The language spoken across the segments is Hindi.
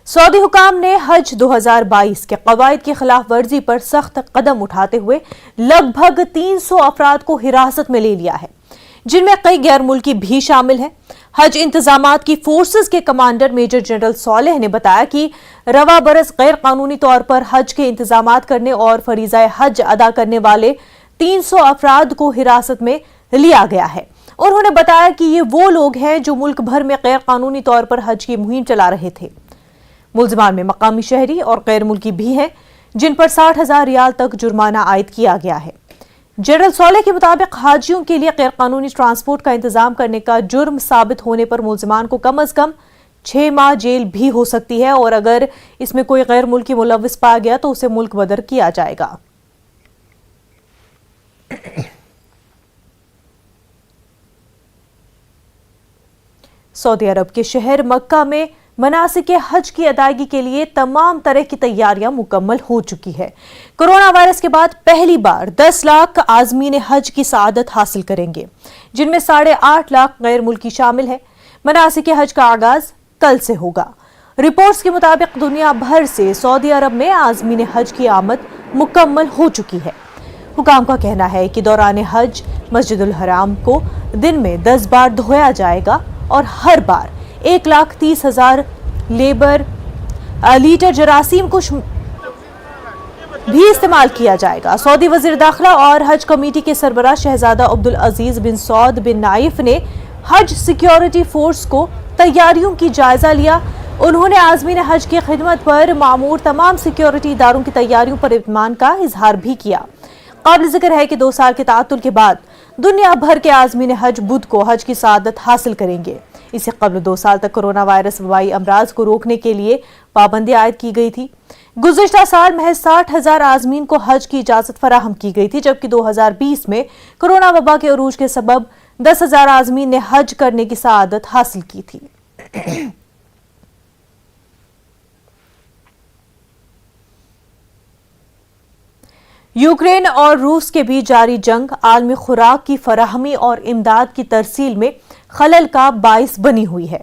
सऊदी हुकाम ने हज 2022 के कवायद की खिलाफ वर्जी पर सख्त कदम उठाते हुए लगभग 300 अफराद को हिरासत में ले लिया है, जिनमें कई गैर मुल्की भी शामिल हैं। हज इंतजामात की फोर्सेस के कमांडर मेजर जनरल सोलेह ने बताया कि रवा बरस गैर कानूनी तौर पर हज के इंतजामात करने और फरीज़ा हज अदा करने वाले 300 अफराद को हिरासत में लिया गया है। उन्होंने बताया कि ये वो लोग हैं जो मुल्क भर में गैर कानूनी तौर पर हज की मुहिम चला रहे थे। मुल्जिमान में मकामी शहरी और गैर मुल्की भी हैं, जिन पर 60,000 रियाल तक जुर्माना आयद किया गया है। जनरल सोलेह के मुताबिक हाजियों के लिए गैर कानूनी ट्रांसपोर्ट का इंतजाम करने का जुर्म साबित होने पर मुल्जिमान को कम अज कम 6 माह जेल भी हो सकती है और अगर इसमें कोई गैर मुल्की मुलव्विस पाया गया तो उसे मुल्क बदर किया जाएगा। सऊदी अरब के शहर मक्का में मनासिक हज की अदायगी के लिए तमाम तरह की तैयारियां मुकम्मल हो चुकी है। कोरोना वायरस के बाद पहली बार 10 लाख आज़मीन हज की सआदत हासिल करेंगे, जिनमें 8.5 लाख गैर मुल्की शामिल है। मनासिक हज का आगाज कल से होगा। रिपोर्ट्स के मुताबिक दुनिया भर से सऊदी अरब में आज़मीन हज की आमद मुकम्मल हो चुकी है। हुकाम का कहना है कि दौरान हज मस्जिदुल हराम को दिन में 10 बार धोया जाएगा और हर बार 1,30,000 लीटर जरासीम कुछ भी इस्तेमाल किया जाएगा। सऊदी वजीर दाखिला और हज कमेटी के सरबराह शहजादा अब्दुल अजीज बिन सौद बिन नाइफ ने हज सिक्योरिटी फोर्स को तैयारियों की जायजा लिया। उन्होंने आज़मीन हज की खिदमत पर मामूर तमाम सिक्योरिटी इदारों की तैयारियों पर इत्मीनान का इजहार भी किया। काबिल जिक्र है कि 2 साल के ताअत्तुल के बाद दुनिया भर के आज़मीन हज बुध को हज की सआदत हासिल करेंगे। इससे कबल 2 साल तक कोरोना वायरस वबाई अमराज को रोकने के लिए पाबंदी आयद की गई थी। गुज़िश्ता साल महज 60,000 आज़मीन को हज की इजाजत फराहम की गई थी, जबकि 2020 में कोरोना वबा के उरूज के सबब 10,000 आज़मीन ने हज करने की सआदत हासिल की थी। यूक्रेन और रूस के बीच जारी जंग आलमी खुराक की फराहमी और इमदाद की तरसील में खलल का बाइस बनी हुई है।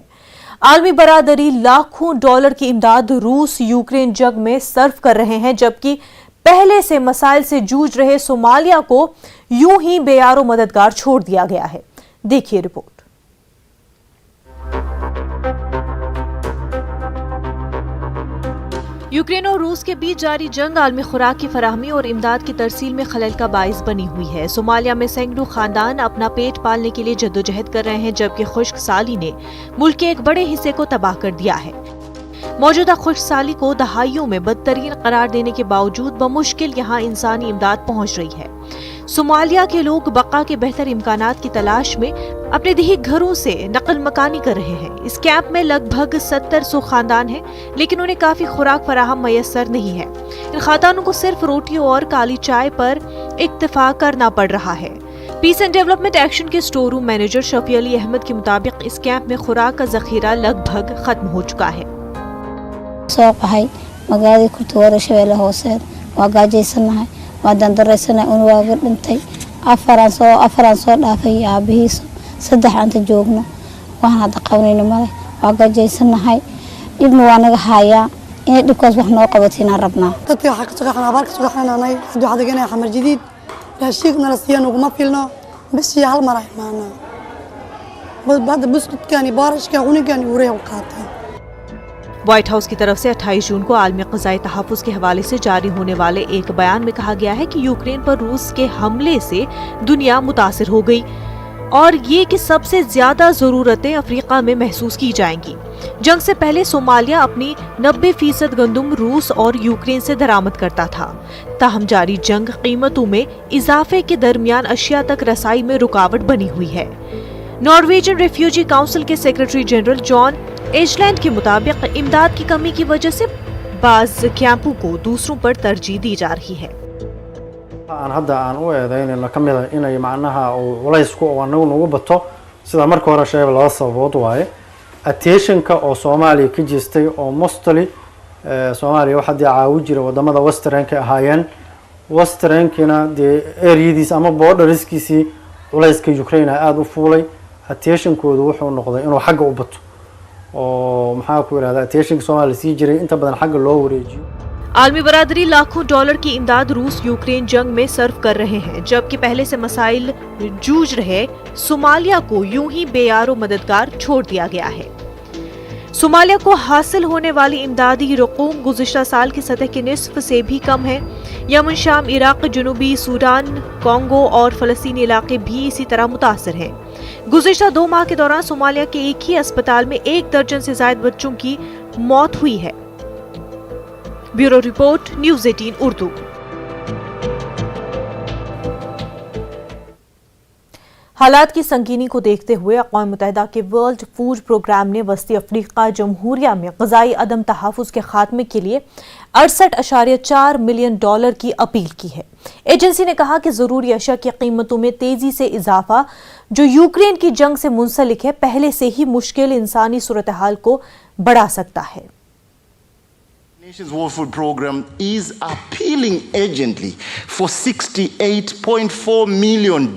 आलमी बरादरी लाखों डॉलर की इमदाद रूस यूक्रेन जंग में सर्व कर रहे हैं, जबकि पहले से मसाइल से जूझ रहे सोमालिया को यूं ही बेयारो मददगार छोड़ दिया गया है। देखिए रिपोर्ट। यूक्रेन और रूस के बीच जारी जंग आलमी खुराक की फराहमी और इमदाद की तरसील में खलल का बाइस बनी हुई है। सोमालिया में सैकड़ों खानदान अपना पेट पालने के लिए जद्दोजहद कर रहे हैं, जबकि खुश्क साली ने मुल्क के एक बड़े हिस्से को तबाह कर दिया है। मौजूदा खुश्क साली को दहाइयों में बदतरीन करार देने के बावजूद बमुश्किल यहाँ इंसानी इमदाद पहुँच रही है। सोमालिया के लोग बका के बेहतर इम्कानात की तलाश में अपने दही घरों से नकल मकानी कर रहे हैं। इस कैंप में लगभग 70 खानदान हैं, लेकिन उन्हें काफी खुराक फराहम मयसर नहीं है। इन खानदानों को सिर्फ रोटियों और काली चाय पर इक्तफा करना पड़ रहा है। पीस एंड डेवलपमेंट एक्शन के store room manager Shafi Ali Ahmad के मुताबिक इस कैंप में खुराक का जखीरा लगभग खत्म हो चुका है। unwaaga dhintay afaraan soo dhaafay aabihiis 3 anta joogno waxaan hadda qabanayna male waa gajaysanahay ibnu waa naga hayaa inay dhibkaas wax noo qabatina rabnaa dadka waxa ka soo xanaa barka soo xanaanay hadii waxa deganay xamar jadiid raashiq nala siiyaan ugu ma filno bas iyo hal mar ay maana bad buskutkaani baarashka cunigaani uray u qaatay। White house की तरफ से 28 जून को आलमी क़ज़ाई तहफ़्फ़ुज़ के हवाले से जारी होने वाले एक बयान में कहा गया है कि यूक्रेन पर रूस के हमले से दुनिया मुतासिर हो गई और ये कि सबसे ज्यादा जरूरतें अफ्रीका में महसूस की जाएंगी। जंग से पहले सोमालिया अपनी 90% गंदुम रूस और यूक्रेन से दरामद करता था। ताहम जारी जंग कीमतों में इजाफे के दरमियान अशिया तक रसाई में रुकावट बनी हुई है। नॉर्वेजियन रेफ्यूजी काउंसिल के सेक्रेटरी जनरल जॉन एजलैंड के मुताबिक इमदाद की कमी की वजह से बाज कैंपों को दूसरों पर तरजीह दी जा रही है। hadda aan u eedayn la kamida inay macnaha walaysku oo nagu bato sida marka hore sheegay laba sababood waaye attentionka oo Soomaaliya ka jeestay oo mostly Soomaaliya waxa caawi jiray wadamada westernka ahaayeen westernkina de areadiis ama borderskiisi walayska Ukraine aad u fuulay attentionkoodu wuxuu noqday inuu xagga u bato oo maxaa ku yidhahdaa attentionka Soomaaliya sii jiray inta badan xagga loo wareejiyo. आलमी बरादरी लाखों डॉलर की इमदाद रूस यूक्रेन जंग में सर्व कर रहे हैं, जबकि पहले से मसाइल जूझ रहे सोमालिया को यूं ही बेयारो मददगार छोड़ दिया गया है। सोमालिया को हासिल होने वाली इमदादी रकूम गुज़िश्ता साल की सतह के निस्फ से भी कम है। यमन, शाम, इराक, जनूबी सूडान, कोंगो और फलस्तीनी इलाके भी इसी तरह मुतासर हैं। गुज़िश्ता 2 माह के दौरान सोमालिया के एक ही अस्पताल में 1 दर्जन से ज्यादा बच्चों की मौत हुई है। Bureau report, news 18 Urdu. हालात की संगीनी को देखते हुए अक़वाम मुत्तहिदा के वर्ल्ड फूड प्रोग्राम ने वस्ती अफ्रीका जमहूरिया में ग़िज़ाई अदम तहफ़्फ़ुज़ के खात्मे के लिए 68.4 मिलियन डॉलर की अपील की है। एजेंसी ने कहा कि ज़रूरी अशिया की कीमतों में तेज़ी से इजाफा जो यूक्रेन की जंग से मुंसलिक है, पहले से ही मुश्किल इंसानी सूरत हाल को बढ़ा सकता है। Nations World Food Program is appealing urgently for $68.4 million.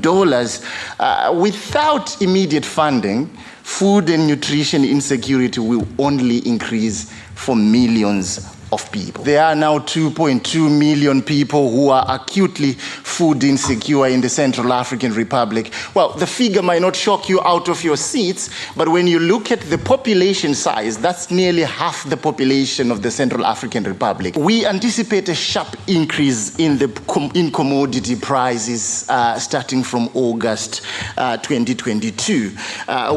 Without immediate funding, food and nutrition insecurity will only increase for millions of people. There are now 2.2 million people who are acutely food insecure in the Central African Republic. Well, the figure might not shock you out of your seats, but when you look at the population size, that's nearly half the population of the Central African Republic. We anticipate a sharp increase in commodity prices starting from August 2022.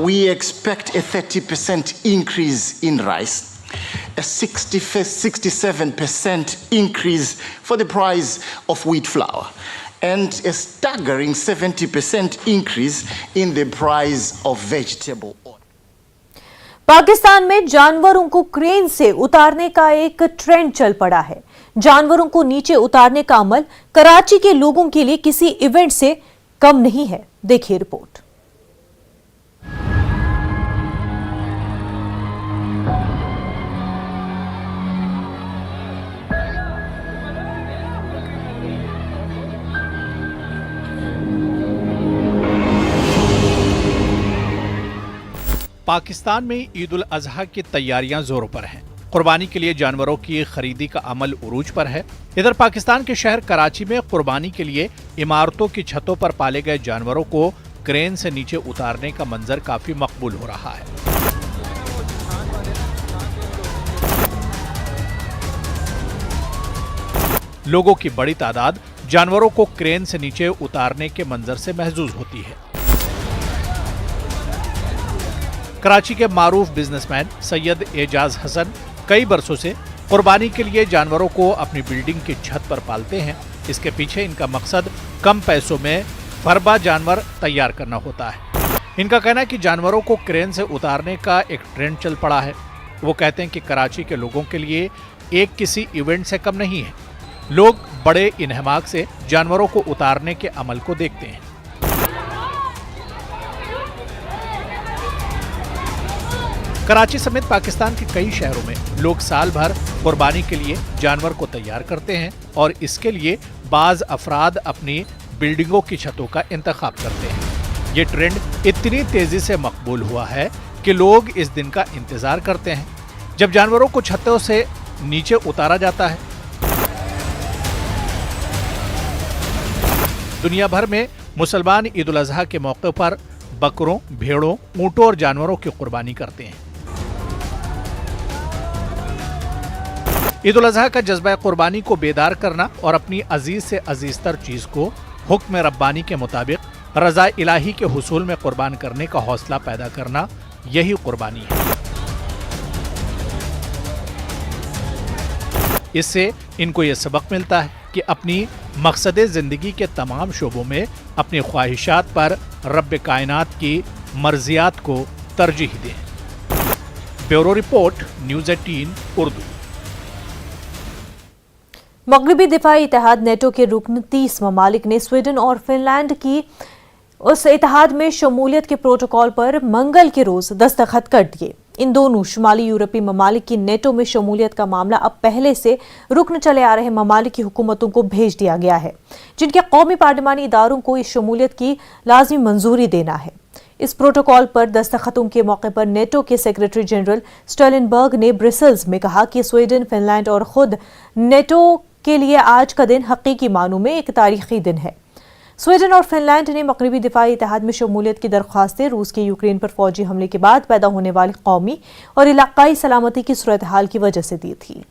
We expect a 30% increase in rice, a 67% increase for the price of wheat flour, and a staggering 70% increase in the price of vegetable oil. Pakistan में जानवरों को क्रेन से उतारने का एक ट्रेंड चल पड़ा है। जानवरों को नीचे उतारने का अमल कराची के लोगों के लिए किसी इवेंट से कम नहीं है। देखिए रिपोर्ट। पाकिस्तान में ईद उल अजहा की तैयारियां जोरों पर हैं। कुर्बानी के लिए जानवरों की खरीदी का अमल उरूज पर है। इधर पाकिस्तान के शहर कराची में कुर्बानी के लिए इमारतों की छतों पर पाले गए जानवरों को क्रेन से नीचे उतारने का मंजर काफी मकबूल हो रहा है। लोगों की बड़ी तादाद जानवरों को क्रेन से नीचे उतारने के मंजर से महजूज होती है। कराची के मारूफ बिजनेसमैन सैयद एजाज हसन कई बरसों से कुर्बानी के लिए जानवरों को अपनी बिल्डिंग की छत पर पालते हैं। इसके पीछे इनका मकसद कम पैसों में फरबा जानवर तैयार करना होता है। इनका कहना है कि जानवरों को क्रेन से उतारने का एक ट्रेंड चल पड़ा है। वो कहते हैं कि कराची के लोगों के लिए एक किसी इवेंट से कम नहीं है। लोग बड़े इन्हमाक से जानवरों को उतारने के अमल को देखते हैं। कराची समेत पाकिस्तान के कई शहरों में लोग साल भर कुर्बानी के लिए जानवर को तैयार करते हैं और इसके लिए बाज अफराद अपनी बिल्डिंगों की छतों का इंतखाब करते हैं। ये ट्रेंड इतनी तेजी से मकबूल हुआ है कि लोग इस दिन का इंतजार करते हैं जब जानवरों को छतों से नीचे उतारा जाता है। दुनिया भर में मुसलमान ईद उल अजहा के मौके पर बकरों, भेड़ों, ऊंटों और जानवरों की कुर्बानी करते हैं। ईद उल अजहा का जज्बा कुर्बानी को बेदार करना और अपनी अजीज से अजीजतर चीज को हुक्म रब्बानी के मुताबिक रज़ा इलाही के हुसूल में कुर्बान करने का हौसला पैदा करना, यही कुर्बानी है। इससे इनको ये सबक मिलता है कि अपनी मकसद जिंदगी के तमाम शोबों में अपनी ख्वाहिशात पर रब कायनात की मर्जियात को तरजीह दें। Bureau report, news 18 Urdu. मगरबी दिफाई इत्तेहाद नेटो के रुकन 30 ममालिक ने स्वीडन और फिनलैंड की उस इत्तेहाद में शमूलियत के प्रोटोकॉल पर मंगल के रोज दस्तखत कर दिए। इन दोनों शुमाली यूरोपीय ममालिक की नेटो में शमूलियत का मामला अब पहले से रुकन चले आ रहे ममालिक की हुकूमतों को भेज दिया गया है, जिनके कौमी पार्लिमानी इदारों को इस शमूलियत की लाजमी मंजूरी देना है। इस प्रोटोकॉल पर दस्तखतों के मौके पर नेटो के सेक्रेटरी जनरल स्टोलनबर्ग ने ब्रसेल्स में कहा कि स्वीडन, फिनलैंड और खुद नेटो के लिए आज का दिन हकीकी मानों में एक तारीखी दिन है। स्वीडन और फिनलैंड ने मगरबी दिफाई इत्तेहाद में शमूलियत की दरख्वास्तें रूस के यूक्रेन पर फौजी हमले के बाद पैदा होने वाली कौमी और इलाकाई सलामती की सूरत हाल की वजह से दी थी।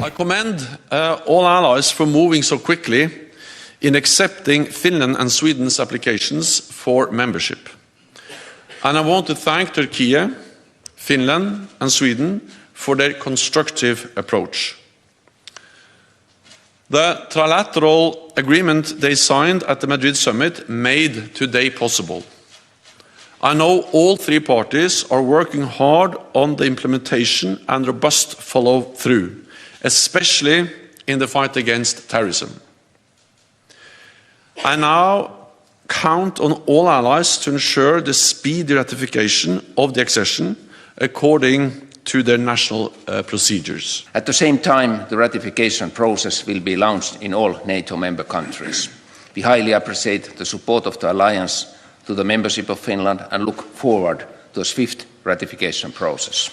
I commend all allies for moving so quickly in accepting Finland and Sweden's applications for membership. And I want to thank Turkey, Finland and Sweden for their constructive approach. The trilateral agreement they signed at the Madrid summit made today possible. I know all three parties are working hard on the implementation and robust follow-through, especially in the fight against terrorism. I now count on all allies to ensure the speedy ratification of the accession according to their national procedures. At the same time, the ratification process will be launched in all NATO member countries. We highly appreciate the support of the alliance to the membership of Finland and look forward to a swift ratification process.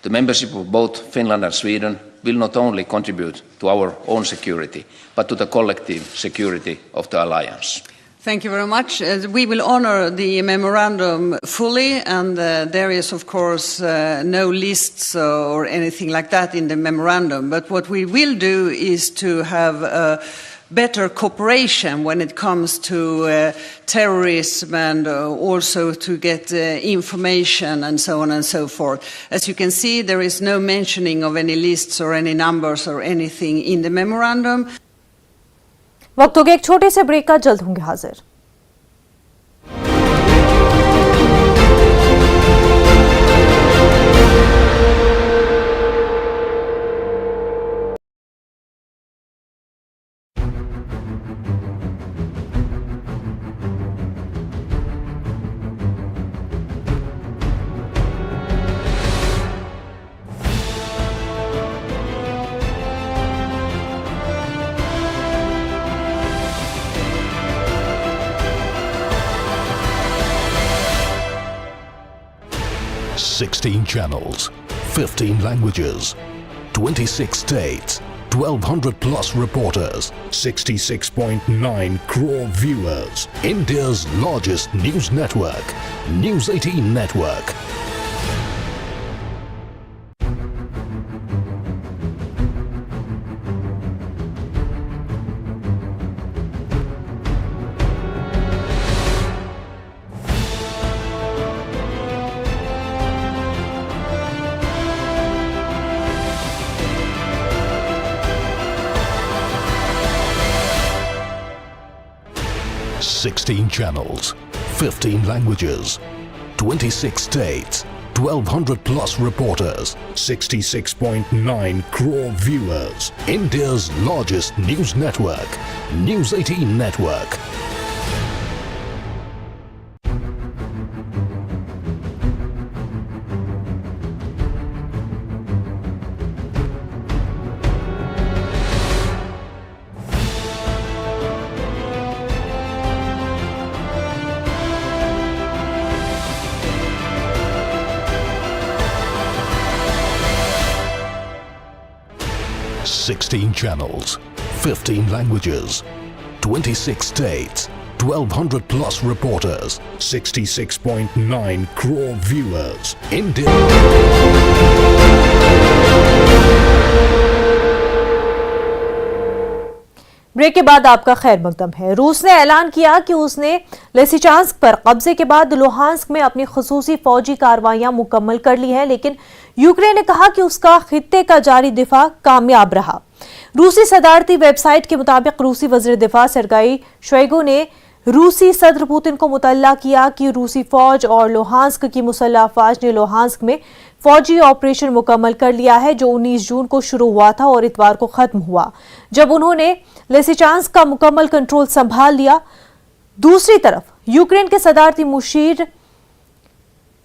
The membership of both Finland and Sweden will not only contribute to our own security, but to the collective security of the alliance. Thank you very much. We will honor the memorandum fully, and there is, of course, no lists or anything like that in the memorandum. But what we will do is to have better cooperation when it comes to terrorism and also to get information and so on and so forth. As you can see, there is no mentioning of any lists or any numbers or anything in the memorandum. वक्त हो गया एक छोटे से ब्रेक का, जल्द होंगे हाजिर। $16 channels, 15 languages, 26 states, 1,200 plus reporters, 66.9 crore viewers. India's largest news network, News 18 Network. $16 channels, 15 languages, 26 states, 1,200 plus reporters, 66.9 crore viewers. India's largest news network, News 18 Network. $16 channels, 15 languages, 26 states, 1,200 plus reporters, 66.9 crore viewers. India. Break के बाद आपका खैर मकदम है। रूस ने ऐलान किया कि उसने लिसिचांस्क पर कब्जे के बाद लुहांस्क में अपनी खुसूसी फौजी कार्रवाइयां मुकम्मल कर ली हैं, लेकिन यूक्रेन ने कहा कि उसका खित्ते का जारी दिफा कामयाब रहा। रूसी सदारती वेबसाइट के मुताबिक रूसी वज़ीर दिफा सर्गेई शोइगु ने रूसी सदर पुतिन को मुतल्ला किया कि रूसी फौज और लुहांस्क की मुसल्लह अफवाज ने लुहांस्क में फौजी ऑपरेशन मुकम्मल कर लिया है, जो 19 जून को शुरू हुआ था और इतवार को खत्म हुआ, जब उन्होंने लिसिचांस्क का मुकम्मल कंट्रोल संभाल लिया। दूसरी तरफ यूक्रेन के सदारती मुशीर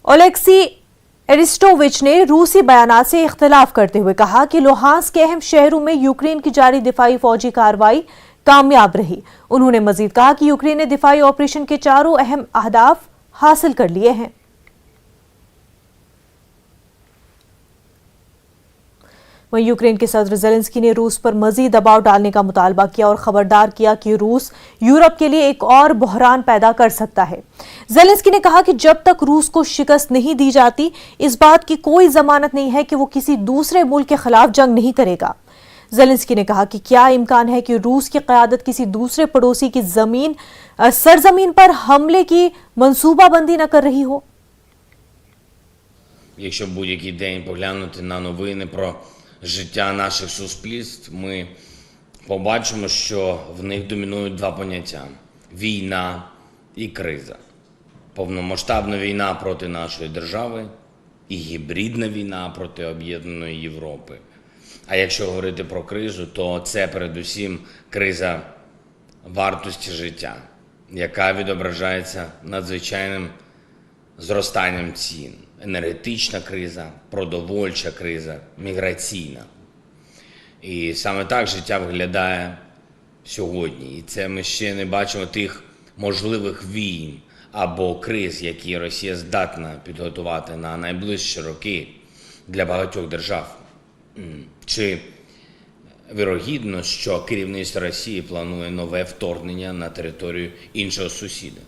ओलेक्सी एरिस्टोविच ने रूसी बयानात से इख्तिलाफ करते हुए कहा कि लुहांस्क के अहम शहरों में यूक्रेन की जारी दिफाई फौजी कार्रवाई कामयाब रही। उन्होंने मजीद कहा कि यूक्रेन ने दिफाई ऑपरेशन के 4 अहम अहदाफ हासिल कर लिए हैं। वहीं यूक्रेन के सदर ज़ेलेंस्की ने रूस पर मजीद दबाव डालने का मुतालबा किया और खबरदार किया कि रूस यूरोप के लिए एक और बहरान पैदा कर सकता है। ज़ेलेंस्की ने कहा कि जब तक रूस को शिकस्त नहीं दी जाती, इस बात की कोई जमानत नहीं है कि वो किसी दूसरे मुल्क के खिलाफ जंग नहीं करेगा। ज़ेलेंस्की ने कहा कि क्या इम्कान है कि रूस की क़यादत किसी दूसरे पड़ोसी की सरजमीन पर हमले की मंसूबाबंदी न कर रही हो। Якщо будь-який день поглянути на новини про життя наших суспільств, ми побачимо, що в них домінують два поняття – війна і криза. Повномасштабна війна проти нашої держави і гібридна війна проти об'єднаної Європи. А якщо говорити про кризу, то це передусім криза вартості життя, яка відображається надзвичайним зростанням цін. Енергетична криза, продовольча криза, міграційна. І саме так життя виглядає сьогодні. І це ми ще не бачимо тих можливих війн або криз, які Росія здатна підготувати на найближчі роки для багатьох держав. Чи вірогідно, що керівництво Росії планує нове вторгнення на територію іншого сусіда?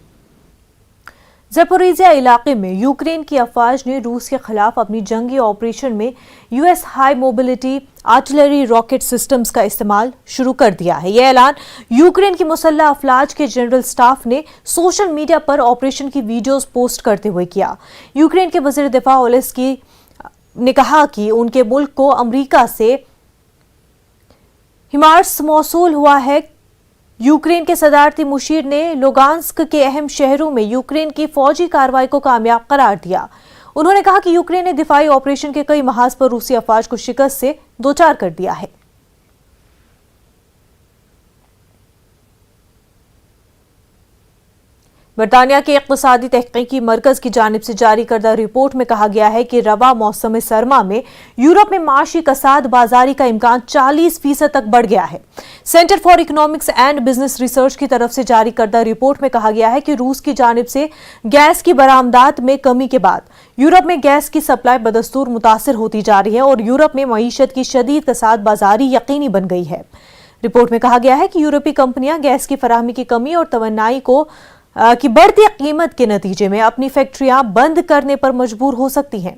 ज़पोरिज़िया इलाके में यूक्रेन की अफवाज ने रूस के खिलाफ अपनी जंगी ऑपरेशन में US high mobility artillery rocket systems का इस्तेमाल शुरू कर दिया है। यह ऐलान यूक्रेन की मुसल्लह अफवाज के जनरल स्टाफ ने सोशल मीडिया पर ऑपरेशन की वीडियोस पोस्ट करते हुए किया। यूक्रेन के वज़ीर दिफा ओलेस्की ने कहा कि उनके मुल्क को अमरीका से हिमार्स मौसूल हुआ है। यूक्रेन के सदारती मुशीर ने लुगांस्क के अहम शहरों में यूक्रेन की फौजी कार्रवाई को कामयाब करार दिया। उन्होंने कहा कि यूक्रेन ने दिफाई ऑपरेशन के कई महाज पर रूसी अफवाज को शिकस्त से दोचार कर दिया है। बरतानिया के इक़्तिसादी तहक़ीक़ी मरकज़ की जानिब से जारी करदा रिपोर्ट में कहा गया है कि रवा मौसम सरमा में यूरोप में माशी कसाद बाजारी का इम्कान 40% तक बढ़ गया है। Centre for economics and business research की तरफ से जारी करदा रिपोर्ट में कहा गया है कि रूस की जानिब से गैस की बरामदात में कमी के बाद यूरोप में गैस की सप्लाई बदस्तूर मुतासिर होती जा रही है और यूरोप में मईशत की शदीद कसाद बाजारी यकीनी बन गई है। रिपोर्ट में कहा गया है कि यूरोपीय कंपनियां गैस की फराहमी की कमी और तवन्नाई की बढ़ती कीमत के नतीजे में अपनी फैक्ट्रियां बंद करने पर मजबूर हो सकती हैं।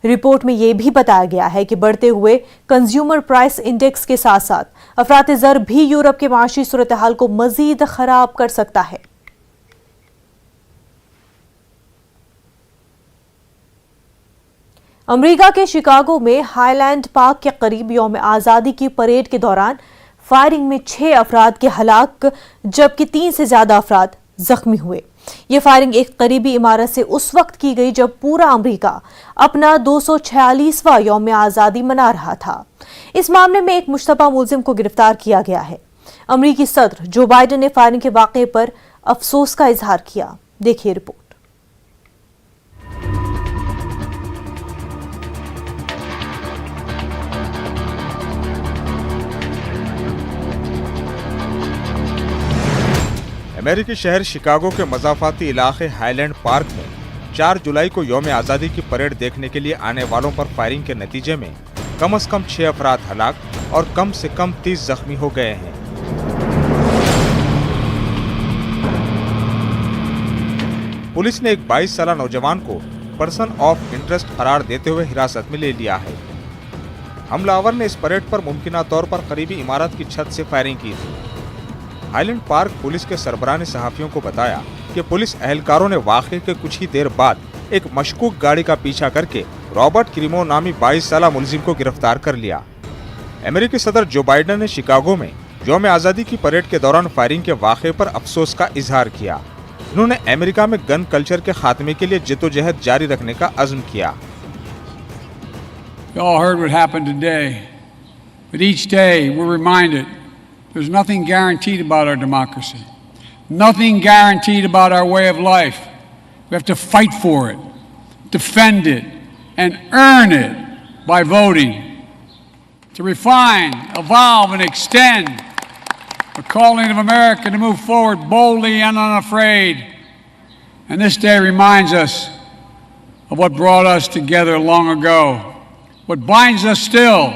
रिपोर्ट में यह भी बताया गया है कि बढ़ते हुए कंज्यूमर प्राइस इंडेक्स के साथ साथ अफराते ज़र भी यूरोप के माशी सूरत हाल को मजीद खराब कर सकता है। अमेरिका के शिकागो में हाईलैंड पार्क के करीब यौम आज़ादी की परेड के दौरान फायरिंग में 6 अफराद के हलाक जबकि 3 से ज्यादा अफराद जख्मी हुए। ये फायरिंग एक करीबी इमारत से उस वक्त की गई जब पूरा अमेरिका अपना 246वां यौम आज़ादी मना रहा था। इस मामले में एक मुश्तबा मुलजिम को गिरफ्तार किया गया है। अमेरिकी सदर जो बाइडेन ने फायरिंग के वाक़े पर अफसोस का इजहार किया। देखिए रिपोर्ट। अमेरिकी शहर शिकागो के मज़ाफ़ाती इलाके हाईलैंड पार्क में 4 जुलाई को यौम आज़ादी की परेड देखने के लिए आने वालों पर फायरिंग के नतीजे में कम से कम 6 अफराद हलाक और कम से कम 30 जख्मी हो गए हैं। पुलिस ने एक 22 साल नौजवान को पर्सन ऑफ इंटरेस्ट करार देते हुए हिरासत में ले लिया है। हमलावर ने इस परेड पर मुमकिना तौर पर करीबी इमारत की छत से फायरिंग की थी। हाईलैंड पार्क पुलिस के सरबराह ने सहाफ़ियों को बताया कि पुलिस एहलकारों ने वाक़े के कुछ ही देर बाद एक मशकूक गाड़ी का पीछा करके रॉबर्ट क्रीमो नामी 22 साल मुलजिम को गिरफ्तार कर लिया। अमेरिकी सदर जो बाइडेन ने शिकागो में यौम आज़ादी की परेड के दौरान फायरिंग के वाक़े पर अफसोस का इजहार किया। उन्होंने अमेरिका में गन कल्चर के खात्मे के लिए जद्दोजहद जारी रखने का अज़्म किया। You all heard what happened today, but each day we're reminded there's nothing guaranteed about our democracy, nothing guaranteed about our way of life. We have to fight for it, defend it, and earn it by voting. To refine, evolve, and extend a calling of America to move forward boldly and unafraid. And this day reminds us of what brought us together long ago, what binds us still,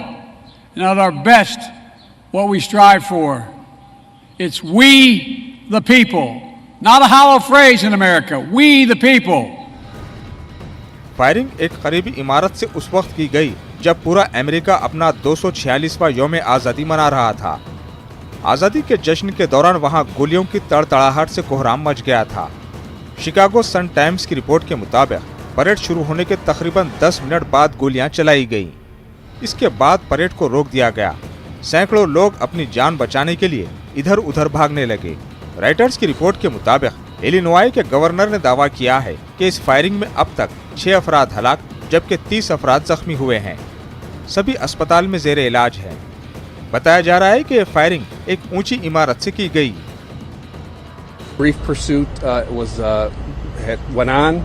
and at our best, what we strive for. It's we the people, not a hollow phrase in America, we the people. Firing एक करीबी इमारत से उस वक्त की गई जब पूरा अमेरिका अपना 246वां यौम आज़ादी मना रहा था। आज़ादी के जश्न के दौरान वहां गोलियों की तड़तड़ाहट से कोहराम मच गया था। शिकागो सन टाइम्स की रिपोर्ट के मुताबिक परेड शुरू होने के तकरीबन 10 मिनट बाद गोलियां चलाई गईं। इसके बाद परेड को रोक दिया गया। सैकड़ों लोग अपनी जान बचाने के लिए इधर उधर भागने लगे। राइटर्स की रिपोर्ट के मुताबिक इलिनॉय के गवर्नर ने दावा किया है कि इस फायरिंग में अब तक 6 अफराद हलाक जबकि 30 अफराद जख्मी हुए हैं। सभी अस्पताल में जेर इलाज हैं। बताया जा रहा है कि फायरिंग एक ऊंची इमारत से की गई। Brief pursuit went on.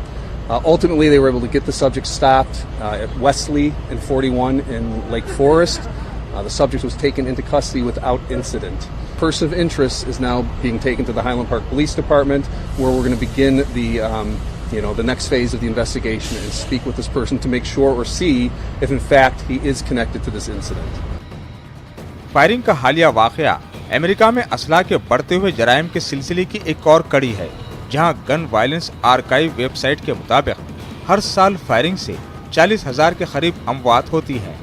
Ultimately, they were able to get the subject stopped at Wesley and 41 in Lake Forest. The subject was taken into custody without incident. Person of interest is now being taken to the Highland Park Police Department, where we're going to begin the next phase of the investigation and speak with this person to make sure or see if in fact he is connected to this incident. Firing का हालिया वाकया अमेरिका में असला के बढ़ते हुए जराइम के सिलसिले की एक और कड़ी है, जहां गन वायलेंस आर्काइव वेबसाइट के मुताबिक हर साल फायरिंग से 40,000 के करीब अमवात होती हैं।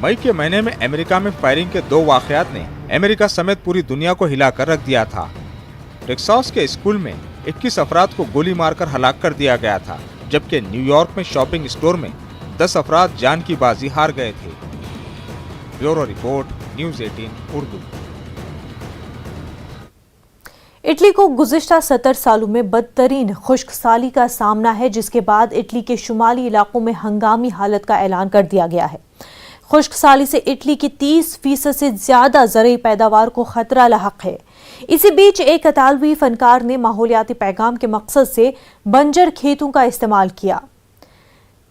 मई के महीने में अमेरिका में फायरिंग के 2 वाकयात ने अमेरिका समेत पूरी दुनिया को हिलाकर रख दिया था। टेक्सास के स्कूल में 21 अफराद को गोली मारकर हलाक कर दिया गया था, जबकि न्यूयॉर्क में शॉपिंग स्टोर में 10 अफराद जान की बाजी हार गए थे। Bureau report, news 18 Urdu. Italy को गुज़िश्ता 70 सालों में बदतरीन खुश्क साली का सामना है, जिसके बाद इटली के शुमाली इलाकों में हंगामी हालत का ऐलान कर दिया गया है। खुश्क साली से इटली की 30% से ज्यादा ज़रूरी पैदावार को खतरा लाहक है। इसी बीच एक इतालवी फनकार ने माहौलियाती पैगाम के मकसद से बंजर खेतों का इस्तेमाल किया।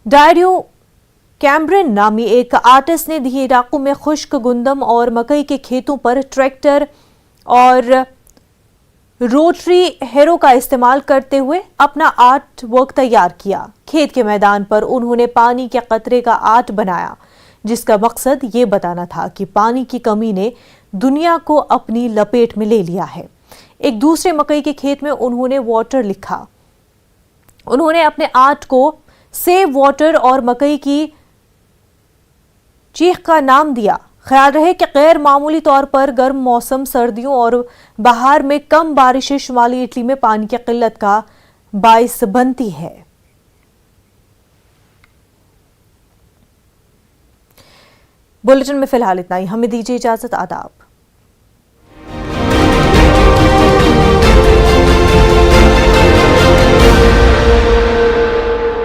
डायरियो कैम्ब्रन नामी एक आर्टिस्ट ने दिए इलाकों में खुश्क गुंदम और मकई के खेतों पर ट्रैक्टर और रोटरी हेरो का इस्तेमाल करते हुए अपना आर्ट वर्क तैयार किया। खेत के मैदान पर उन्होंने पानी के कतरे का आर्ट बनाया, जिसका मकसद ये बताना था कि पानी की कमी ने दुनिया को अपनी लपेट में ले लिया है। एक दूसरे मकई के खेत में उन्होंने वाटर लिखा। उन्होंने अपने आर्ट को सेव वाटर और मकई की चीख का नाम दिया। ख्याल रहे कि गैर मामूली तौर पर गर्म मौसम, सर्दियों और बहार में कम बारिशें शुमाली इटली में पानी की किल्लत का बाइस बनती है। बुलेटिन में फिलहाल इतना ही। हमें दीजिए इजाजत। आदाब।